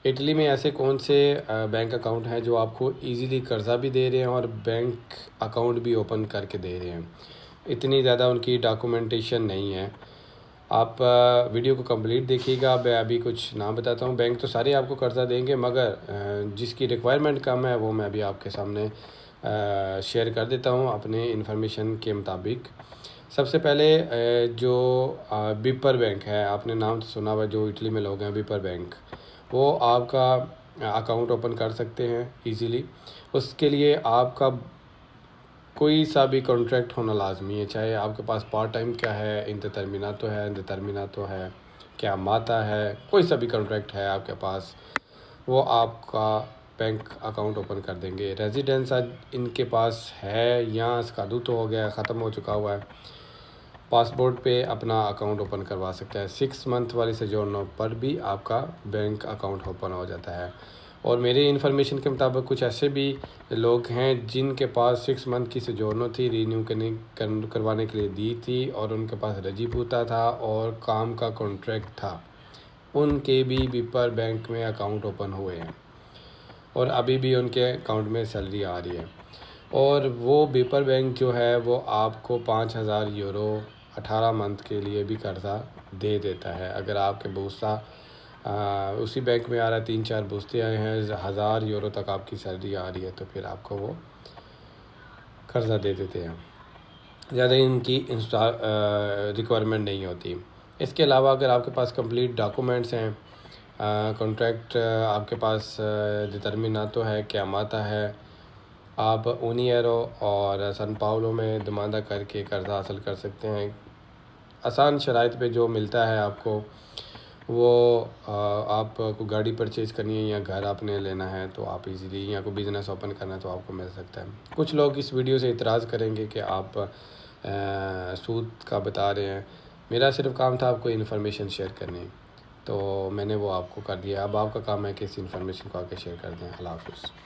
Italy में ऐसे कौन से बैंक अकाउंट हैं जो आपको ईज़िली कर्ज़ा भी दे रहे हैं और बैंक अकाउंट भी ओपन करके दे रहे हैं? इतनी ज़्यादा उनकी डॉक्यूमेंटेशन नहीं है। आप वीडियो को कंप्लीट देखिएगा। मैं अभी कुछ नाम बताता हूँ। बैंक तो सारे आपको कर्ज़ा देंगे, मगर जिसकी रिक्वायरमेंट कम है वो मैं अभी आपके सामने शेयर कर देता हूँ अपने इन्फॉर्मेशन के मुताबिक। सबसे पहले जो बिपर बैंक है, आपने नाम तो सुना हुआ, जो इटली में लोग हैं, बिपर बैंक, वो आपका अकाउंट ओपन कर सकते हैं ईज़िली। उसके लिए आपका कोई सा भी कॉन्ट्रैक्ट होना लाज़मी है, चाहे आपके पास पार्ट टाइम का है, इंडेटर्मिनातो है, इंडेटर्मिनातो है, chiamata है, कोई सा भी कॉन्ट्रैक्ट है आपके पास, वो आपका बैंक अकाउंट ओपन कर देंगे। रेजिडेंस आज इनके पास है या स्कादूतो हो गया, ख़त्म हो चुका हुआ है, पासपोर्ट पे अपना अकाउंट ओपन करवा सकते हैं। 6 मंथ वाली सोजोर्नो पर भी आपका बैंक अकाउंट ओपन हो जाता है। और मेरी इन्फॉर्मेशन के मुताबिक कुछ ऐसे भी लोग हैं जिनके पास 6 मंथ की सोजोर्नो थी, रीन्यू करवाने के लिए दी थी, और उनके पास रजीपूता था और काम का कॉन्ट्रैक्ट था, उनके भी बिपर बैंक में अकाउंट ओपन हुए हैं और अभी भी उनके अकाउंट में सैलरी आ रही है। और वो बिपर बैंक जो है वो आपको 5,000 यूरो 18 मंथ के लिए भी कर्ज़ा दे देता है। अगर आपके बूस्ता उसी बैंक में आ रहा है, 3-4 बूस्ते आए हैं, 1,000 यूरो तक आपकी सैलरी आ रही है, तो फिर आपको वो कर्ज़ा दे देते हैं। ज़्यादा इनकी रिक्वायरमेंट नहीं होती। इसके अलावा अगर आपके पास कंप्लीट डॉक्यूमेंट्स हैं, कॉन्ट्रैक्ट आपके पास डिटर्मिनातो है, chiamata है, आप उनिएरो और सन पाउलो में दमादा करके कर्ज़ा हासिल कर सकते हैं। आसान शराइत पे जो मिलता है आपको, वो आपको गाड़ी परचेज़ करनी है या घर आपने लेना है तो आप इजीली, या कोई बिज़नेस ओपन करना है तो आपको मिल सकता है। कुछ लोग इस वीडियो से इतराज़ करेंगे कि आप सूद का बता रहे हैं। मेरा सिर्फ काम था आपको इन्फॉर्मेशन शेयर करनी, तो मैंने वो आपको कर दिया। अब आपका काम है कि इस इन्फॉर्मेशन को आगे शेयर कर दें। अल्लाह हाफ़िज़।